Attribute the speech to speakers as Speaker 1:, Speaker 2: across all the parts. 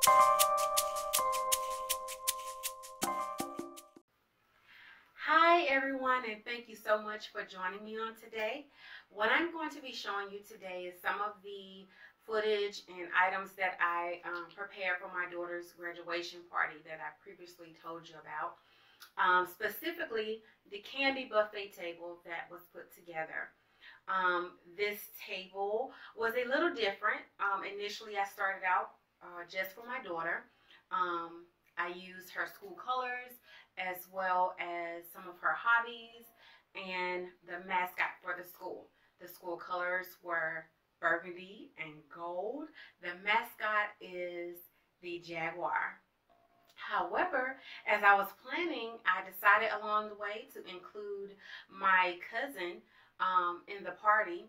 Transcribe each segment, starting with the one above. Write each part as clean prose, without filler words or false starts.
Speaker 1: Hi everyone, and thank you so much for joining me on today. What I'm going to be showing you today is some of the footage and items that I prepared for my daughter's graduation party that I previously told you about. Specifically, the candy buffet table that was put together. This table was a little different. Initially, I started out just for my daughter. I used her school colors as well as some of her hobbies and the mascot for the school. The school colors were burgundy and gold. The mascot is the jaguar. However, as I was planning, I decided along the way to include my cousin in the party,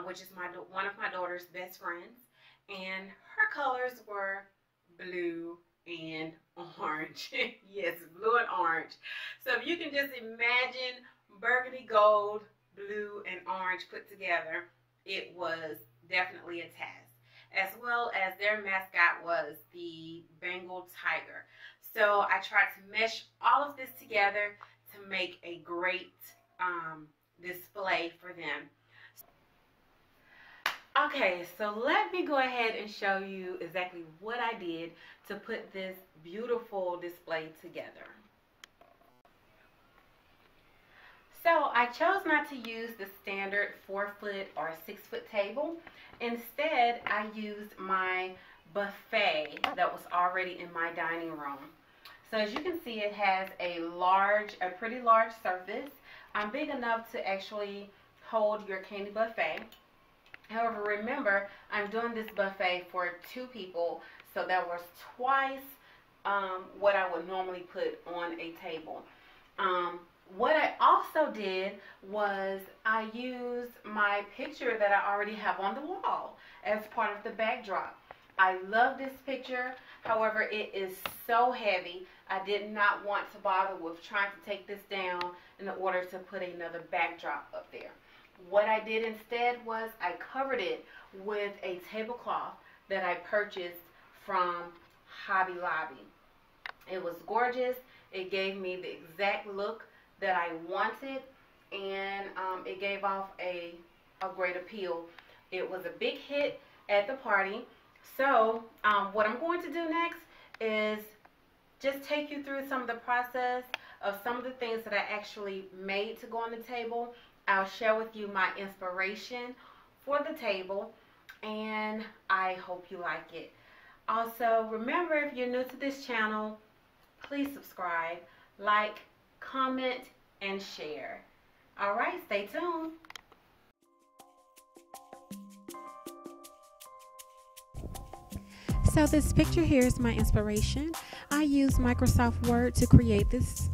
Speaker 1: which is one of my daughter's best friends, and her colors were blue and orange. Yes, blue and orange. So if you can just imagine burgundy, gold, blue, and orange put together, it was definitely a task. As well as their mascot was the Bengal tiger. So I tried to mesh all of this together to make a great display for them. Okay, so let me go ahead and show you exactly what I did to put this beautiful display together. So I chose not to use the standard 4-foot or 6-foot table. Instead, I used my buffet that was already in my dining room. So as you can see, it has a pretty large surface, big enough to actually hold your candy buffet. However, remember, I'm doing this buffet for 2 people, so that was twice what I would normally put on a table. What I also did was I used my picture that I already have on the wall as part of the backdrop. I love this picture. However, it is so heavy. I did not want to bother with trying to take this down in order to put another backdrop up there. What I did instead was I covered it with a tablecloth that I purchased from Hobby Lobby. It was gorgeous. It gave me the exact look that I wanted, and it gave off a great appeal. It was a big hit at the party. So what I'm going to do next is just take you through some of the process of some of the things that I actually made to go on the table. I'll share with you my inspiration for the table, and I hope you like it. Also, remember, if you're new to this channel, please subscribe, like, comment, and share. All right, stay tuned.
Speaker 2: So this picture here is my inspiration. I used Microsoft Word to create this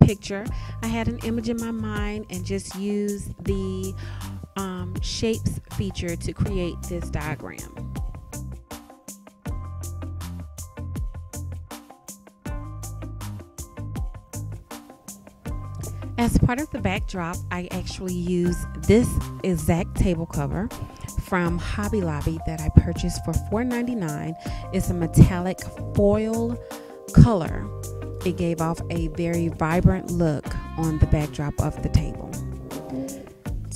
Speaker 2: picture. I had an image in my mind and just used the shapes feature to create this diagram. As part of the backdrop, I actually used this exact table cover from Hobby Lobby that I purchased for $4.99. It's a metallic foil color. It gave off a very vibrant look on the backdrop of the table.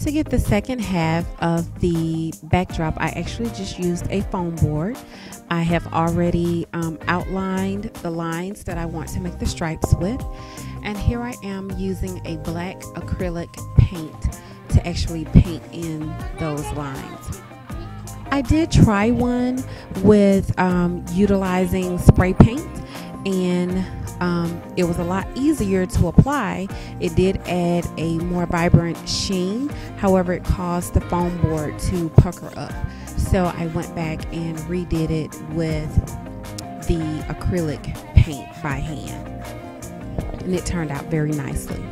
Speaker 2: To get the second half of the backdrop, I actually just used a foam board. I have already outlined the lines that I want to make the stripes with, and here I am using a black acrylic paint to actually paint in those lines. I did try one with utilizing spray paint, and it was a lot easier to apply. It did add a more vibrant sheen. However, it caused the foam board to pucker up. So I went back and redid it with the acrylic paint by hand, and it turned out very nicely.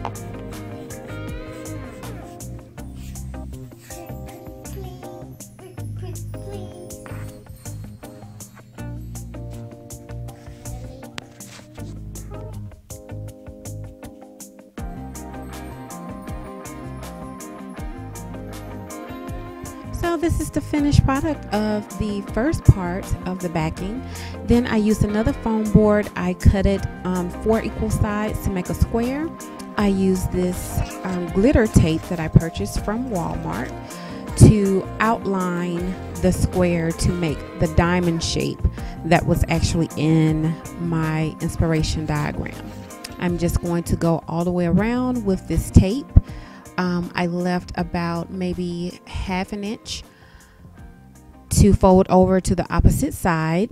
Speaker 2: So So this is the finished product of the first part of the backing. Then I used another foam board. I cut it 4 equal sides to make a square. I used this glitter tape that I purchased from Walmart to outline the square to make the diamond shape that was actually in my inspiration diagram. I'm just going to go all the way around with this tape. I left about maybe 1/2 inch to fold over to the opposite side.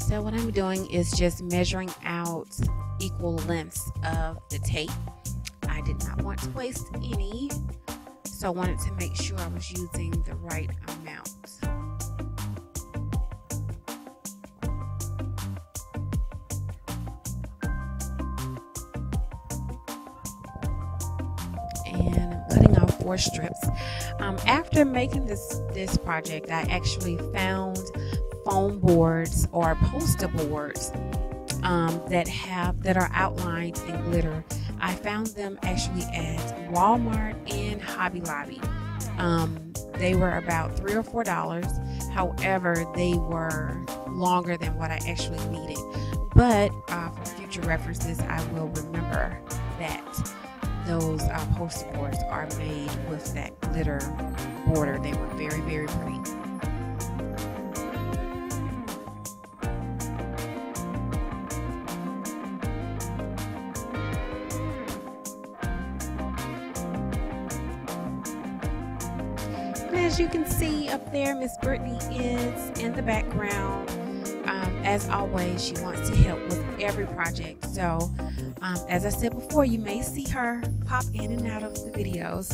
Speaker 2: So what I'm doing is just measuring out equal lengths of the tape. I did not want to waste any, so I wanted to make sure I was using the right amount. And I'm cutting off 4 strips. After making this project, I actually found foam boards or poster boards that are outlined in glitter. I found them actually at Walmart and Hobby Lobby. They were about $3 or $4. However, they were longer than what I actually needed. But for future references, I will remember that those poster boards are made with that glitter border. They were very, very pretty. As you can see up there, Miss Brittany is in the background. As always, she wants to help with every project. So, as I said before, you may see her pop in and out of the videos.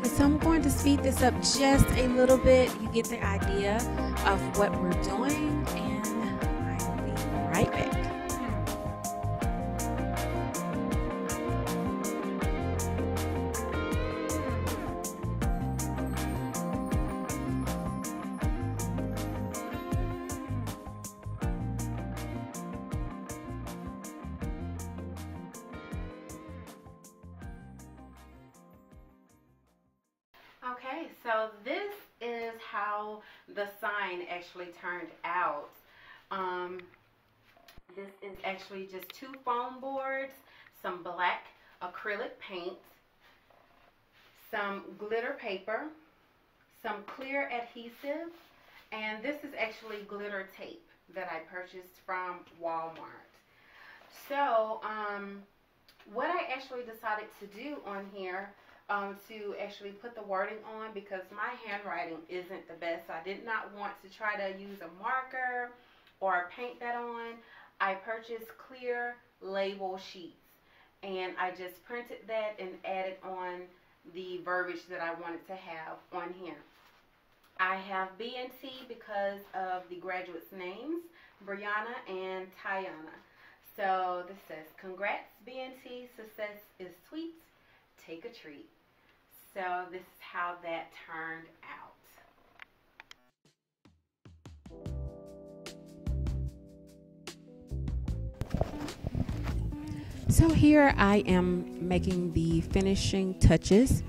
Speaker 2: So I'm going to speed this up just a little bit. You get the idea of what we're doing, and I will be right back. Okay, so this is how the sign actually turned out. This is actually just 2 foam boards, some black acrylic paint, some glitter paper, some clear adhesive, and this is actually glitter tape that I purchased from Walmart. So, what I actually decided to do on here to actually put the wording on, because my handwriting isn't the best. I did not want to try to use a marker or paint that on. I purchased clear label sheets, and I just printed that and added on the verbiage that I wanted to have on here. I have B and T because of the graduates' names, Brianna and Tiana. So this says, congrats B and T, success is sweet, take a treat. So this is how that turned out. So here I am making the finishing touches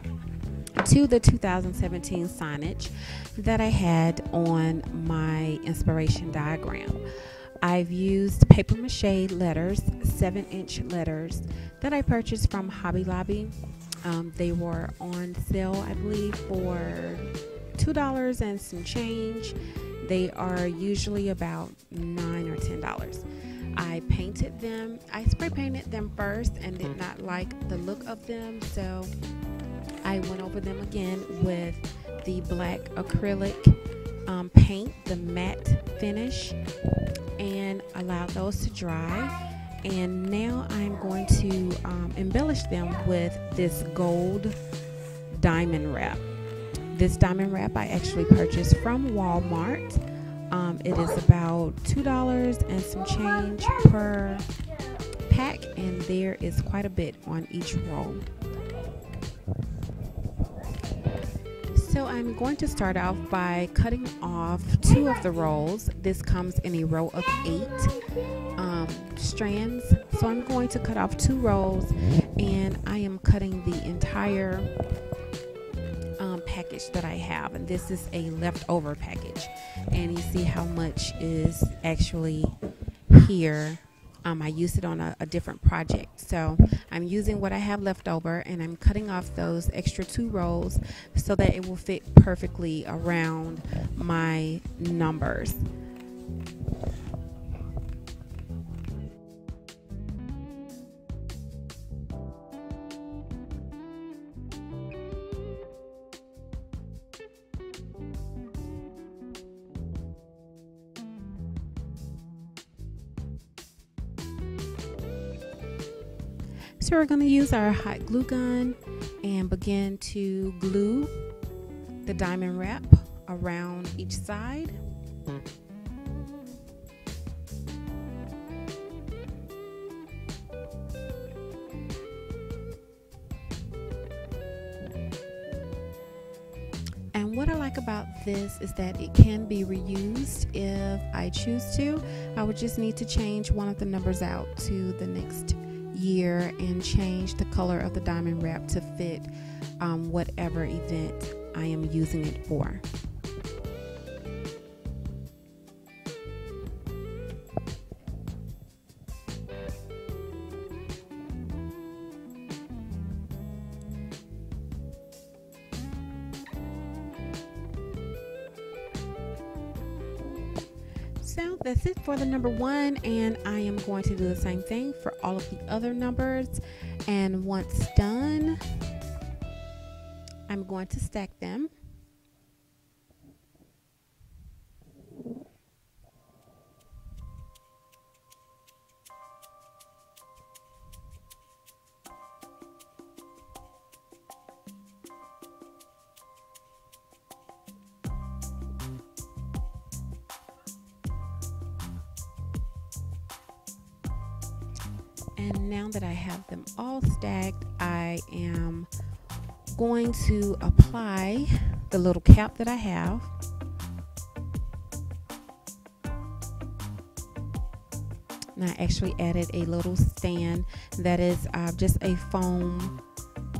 Speaker 2: to the 2017 signage that I had on my inspiration diagram. I've used paper mache letters, 7-inch letters that I purchased from Hobby Lobby. They were on sale, I believe, for $2 and some change. They are usually about $9 or $10. I painted them. I spray painted them first and did not like the look of them, so I went over them again with the black acrylic paint, the matte finish, and allow those to dry. And now I'm going to embellish them with this gold diamond wrap. This diamond wrap I actually purchased from Walmart. It is about $2 and some change per pack, and there is quite a bit on each roll. So I'm going to start off by cutting off 2 of the rolls. This comes in a row of 8 strands. So I'm going to cut off 2 rolls, and I am cutting the entire package that I have, and this is a leftover package, and you see how much is actually here. I used it on a different project, so I'm using what I have left over, and I'm cutting off those extra 2 rolls so that it will fit perfectly around my numbers. So we're going to use our hot glue gun and begin to glue the diamond wrap around each side. And what I like about this is that it can be reused if I choose to. I would just need to change one of the numbers out to the next year and change the color of the diamond wrap to fit whatever event I am using it for. So that's it for the number 1, and I am going to do the same thing for all of the other numbers. And once done, I'm going to stack them. And now that I have them all stacked, I am going to apply the little cap that I have. And I actually added a little stand that is just a foam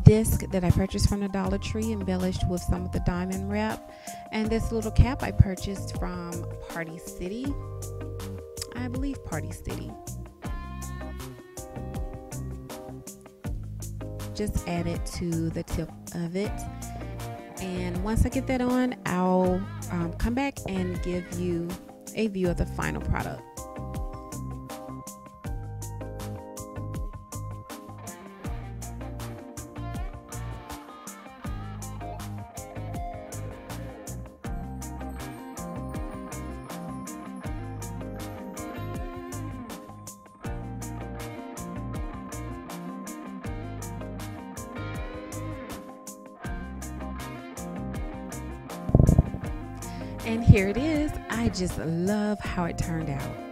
Speaker 2: disc that I purchased from the Dollar Tree, embellished with some of the diamond wrap. And this little cap I purchased from Party City. I believe Party City. Just add it to the tip of it, and once I get that on, I'll come back and give you a view of the final product. And here it is. I just love how it turned out.